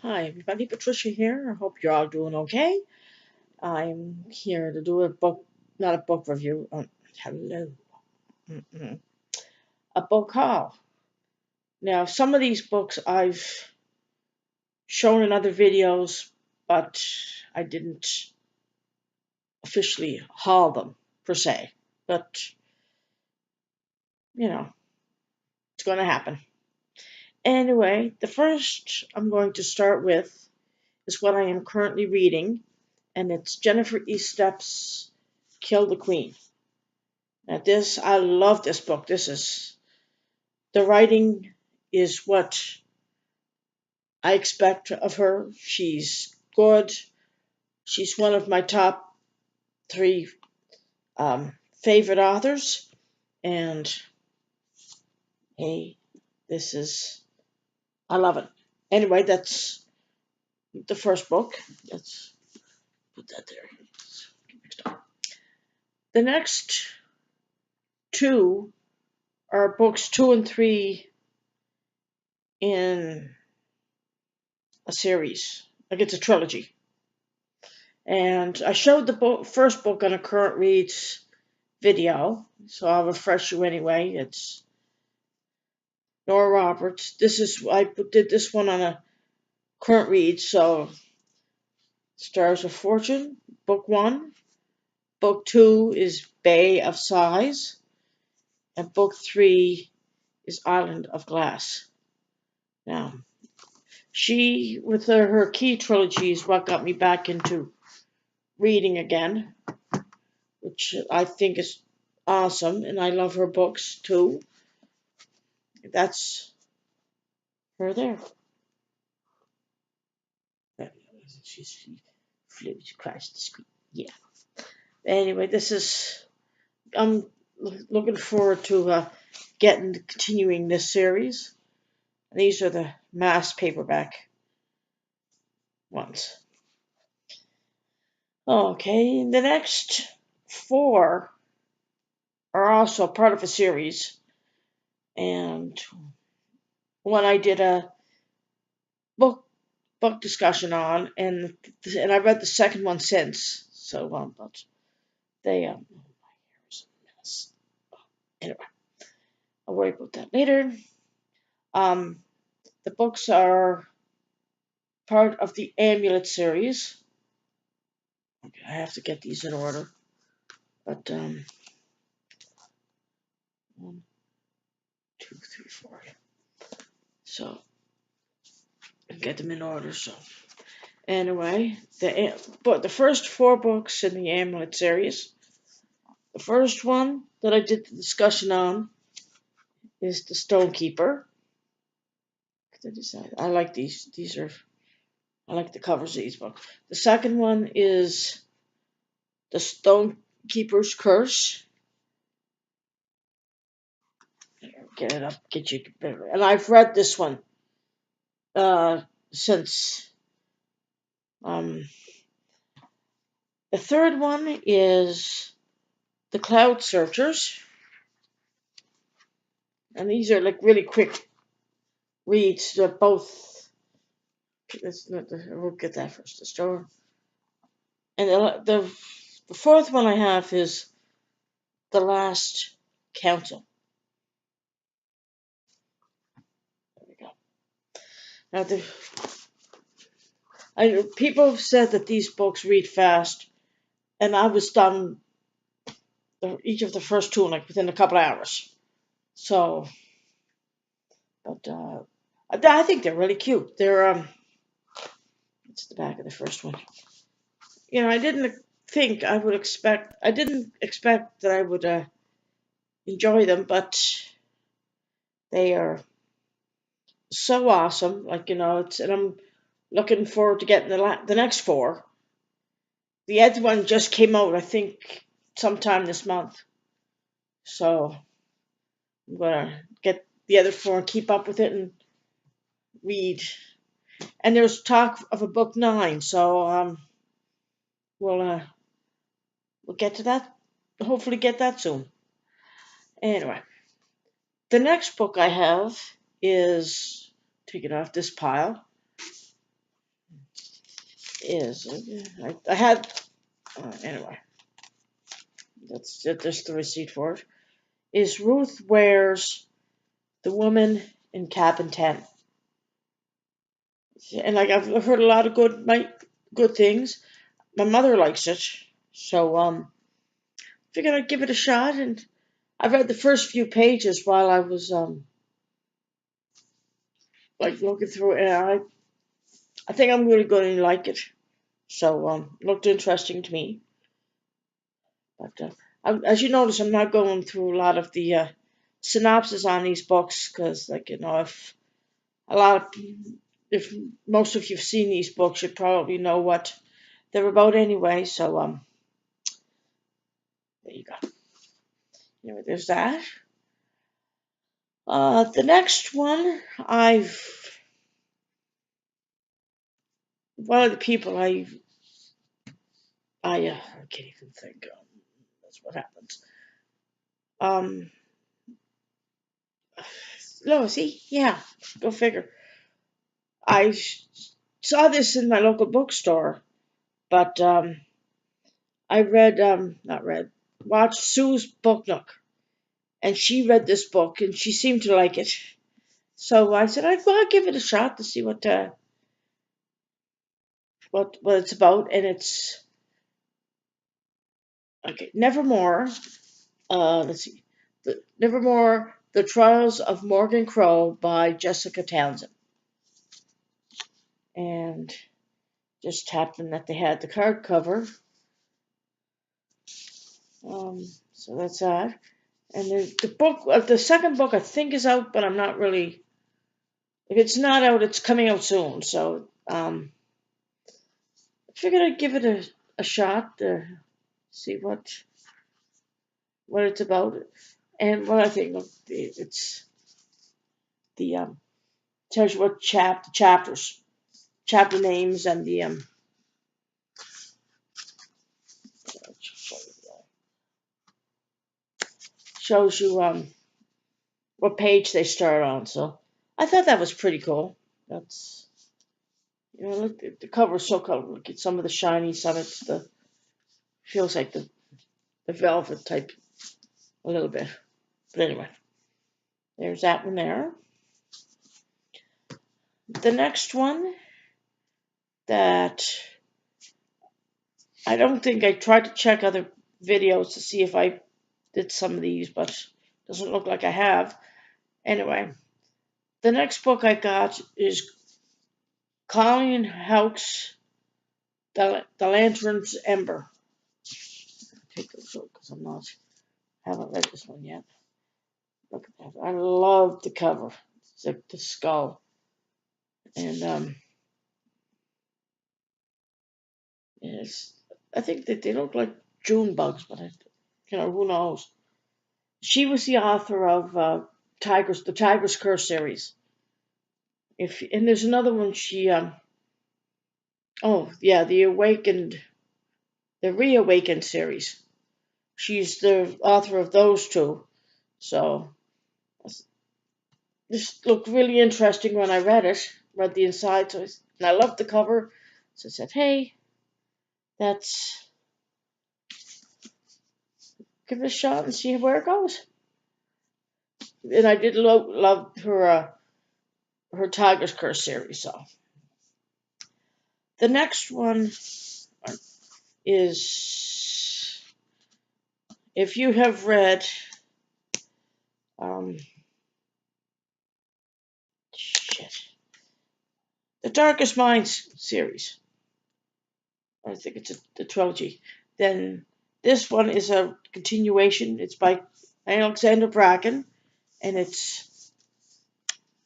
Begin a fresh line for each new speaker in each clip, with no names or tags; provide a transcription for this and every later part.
Hi everybody, Patricia here. I hope you're all doing okay. I'm here to do a book, not a book review. Hello. Mm-mm. A book haul. Now, some of these books I've shown in other videos, but I didn't officially haul them per se. But, you know, it's going to happen. Anyway, the first I'm going to start with is what I am currently reading, and it's Jennifer Estep's Kill the Queen. Now I love this book. The writing is what I expect of her. She's good. She's one of my top three favorite authors. And hey, I love it. Anyway, that's the first book. Let's put that there. The next two are books two and three in a series. Like it's a trilogy. And I showed the first book on a current reads video, so I'll refresh you anyway. It's Nora Roberts. I did this one on a current read, so Stars of Fortune, book one. Book two is Bay of Sighs, and book three is Island of Glass. Now, she, with her key trilogy, is what got me back into reading again, which I think is awesome, and I love her books too. That's her there. She flew across the screen. Yeah. Anyway, I'm looking forward to continuing this series. These are the mass paperback ones. Okay, the next four are also part of a series, and one I did a book discussion on, and I read the second one since. So but they my hair is a mess. Anyway, I'll worry about that later. Um, the books are part of the Amulet series. Okay, I have to get these in order. But one, two, three, four. So get them in order. So anyway, the first four books in the Amulet series. The first one that I did the discussion on is the Stonekeeper. I like these. I like the covers of these books. The second one is the Stonekeeper's Curse. Get it up, get you better. And I've read this one since. Um, the third one is the Cloud Searchers, and these are like really quick reads. They're both. We'll get that first. The store. And the fourth one I have is the Last Council. There we go. Now people have said that these books read fast, and I was done each of the first two like within a couple of hours. So, but I think they're really cute. It's the back of the first one. I didn't expect that I would enjoy them, but they are so awesome. And I'm looking forward to getting the next four. The other one just came out, I think, sometime this month. So I'm gonna get the other four and keep up with it and read. And there's talk of a book 9, so we'll uh, we'll get to that. Hopefully, get that soon. Anyway, the next book I have is take it off this pile. is, I had, anyway, that's the receipt for it, is Ruth Ware's The Woman in Cabin 10. And like I've heard a lot of good things. My mother likes it, so figured I'd give it a shot. And I read the first few pages while I was like looking through it, and I think I'm really going to like it. So it looked interesting to me. But as you notice, I'm not going through a lot of the synopsis on these books because, like, if a lot of if most of you've seen these books, you probably know what they're about anyway. So there you go. Anyway, there's that. The next one, one of the people I can't even think. That's what happens. Um, no, see, yeah, go figure. I saw this in my local bookstore, but I read, not read, watched Sue's Book Nook, and she read this book, and she seemed to like it. So I said, I'll give it a shot to see what it's about, and it's okay. Nevermore. Let's see, Nevermore: The Trials of Morgan Crow by Jessica Townsend, and just happened that they had the card cover. So that's that. And the second book, I think is out, but I'm not really. If it's not out, it's coming out soon. So I figured I'd give it a shot to see what it's about and what I think of it's the tells you what chapter names and the shows you what page they start on. So I thought that was pretty cool. That's look, the cover is so cool. Look at some of the shiny, some it's the feels like the velvet type a little bit. But anyway, there's that one there. The next one that I don't think I tried to check other videos to see if I did some of these, but doesn't look like I have. Anyway, the next book I got is Colleen Houck's The Lantern's Ember. Take a look because haven't read this one yet. Look at that. I love the cover. It's like the skull. And I think that they look like June bugs, but who knows? She was the author of the Tiger's Curse series. And there's another one the Reawakened series. She's the author of those two. So this looked really interesting when I read the inside. And I loved the cover. So I said, hey, let's give it a shot and see where it goes. And I did love her Tiger's Curse series. So the next one is if you have read um, the Darkest Minds series. I think it's a trilogy. Then this one is a continuation. It's by Alexander Bracken, and it's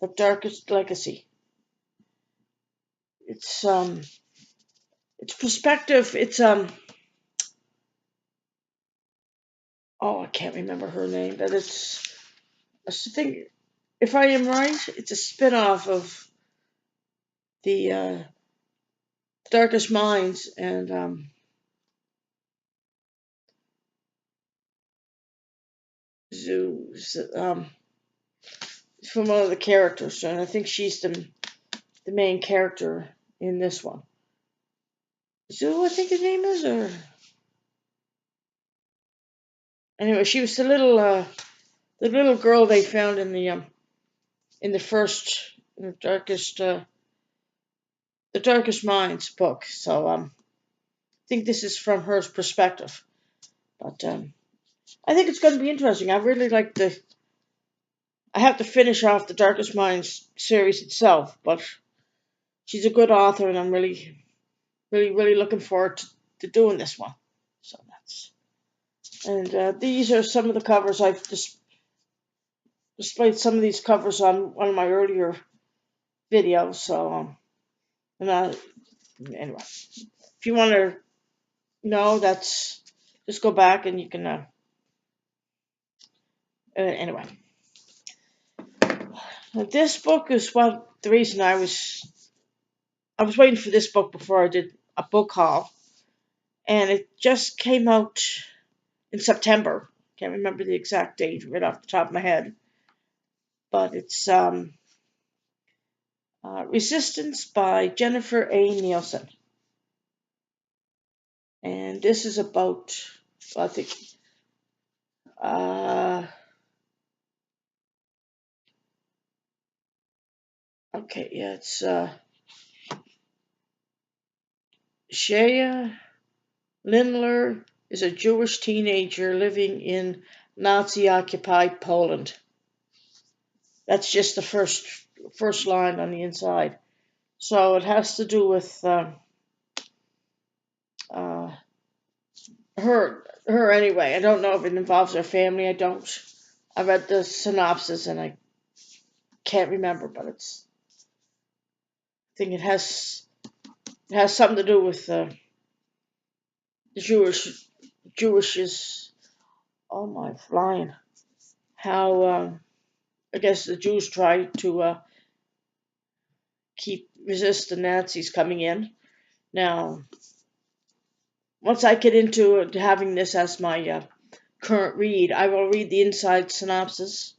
The Darkest Legacy. It's perspective. It's I can't remember her name, but I think if I am right, it's a spin-off of the Darkest Minds, and Zeus from one of the characters, and I think she's the main character in this one. Zoo, I think his name is, or anyway, she was the little girl they found in the first, in the darkest minds book. So I think this is from her perspective, but I think it's going to be interesting. I really like the. I have to finish off the Darkest Minds series itself, but she's a good author, and I'm really looking forward to doing this one. So that's and these are some of the covers I've just displayed. Some of these covers on one of my earlier videos. So and anyway, if you want to know, that's just go back and you can. Anyway, this book is what the reason I was waiting for this book before I did a book haul, and it just came out in September. Can't remember the exact date right off the top of my head, but it's Resistance by Jennifer A. Nielsen, and this is about, well, I think, uh, okay, yeah, it's Shea Lindler is a Jewish teenager living in Nazi-occupied Poland. That's just the first line on the inside. So it has to do with uh, her anyway. I don't know if it involves her family. I don't. I read the synopsis and I can't remember, but I think it has something to do with the Jewishes. Oh my flying! How I guess the Jews tried to resist the Nazis coming in. Now, once I get into having this as my current read, I will read the inside synopsis.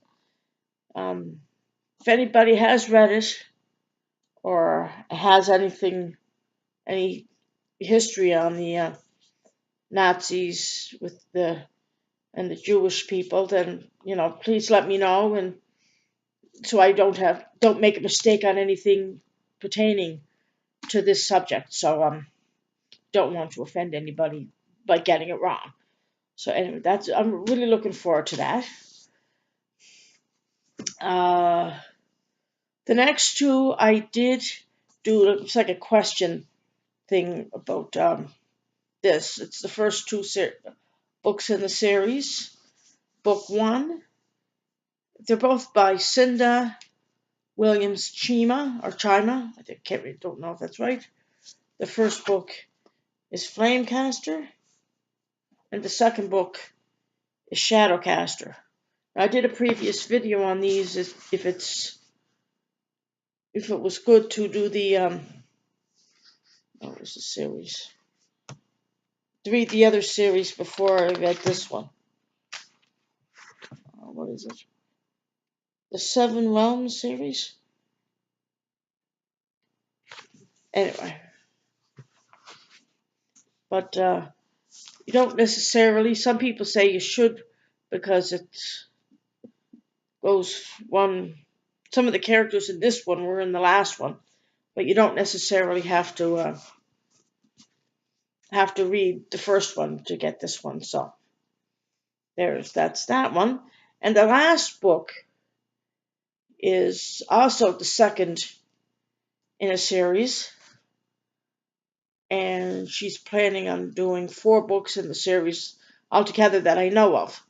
If anybody has read it or has any history on the Nazis and the Jewish people, then please let me know, and so I don't make a mistake on anything pertaining to this subject. So don't want to offend anybody by getting it wrong. So anyway, I'm really looking forward to that. Uh, the next two I did do. It's like a question thing about this. It's the first two books in the series. Book one, they're both by Cinda Williams Chima. Don't know if that's right. The first book is Flamecaster, and the second book is Shadowcaster. I did a previous video on these. If it was good to do the what was the series? To read the other series before I read this one. What is it? The Seven Realms series. Anyway, but you don't necessarily. Some people say you should because it goes one. Some of the characters in this one were in the last one, but you don't necessarily have to read the first one to get this one. So that's that one. And the last book is also the second in a series, and she's planning on doing 4 books in the series altogether that I know of.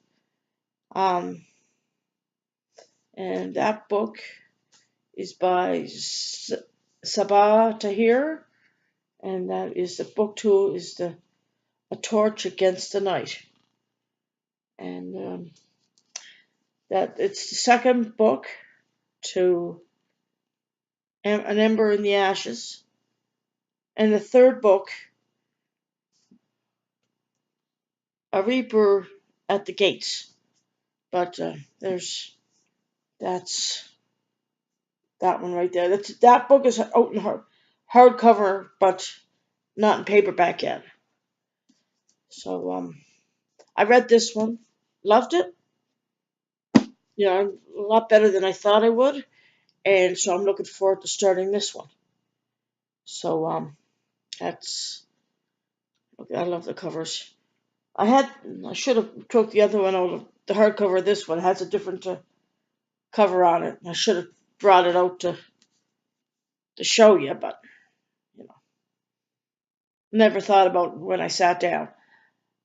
And that book is by Sabaa Tahir, and that is the book 2 is A Torch Against the Night, and that it's the second book to An Ember in the Ashes, and the third book, A Reaper at the Gates. But that's that one right there. That book is out in hardcover, but not in paperback yet. So I read this one, loved it. A lot better than I thought I would, and so I'm looking forward to starting this one. So that's I love the covers. I should have took the other one out of the hardcover. Of this one has a different cover on it. I should have brought it out to show you, but you know, never thought about when I sat down.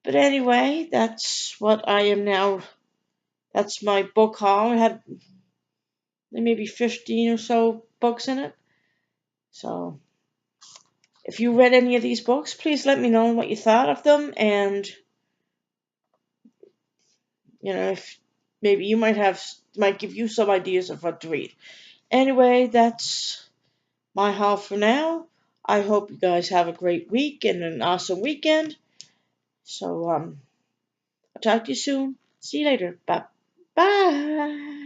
But anyway, that's what I am now. That's my book haul. I had maybe 15 or so books in it. So if you read any of these books, please let me know what you thought of them, and if maybe you might give you some ideas of what to read. Anyway, that's my haul for now. I hope you guys have a great week and an awesome weekend. So I'll talk to you soon. See you later. Bye. Bye.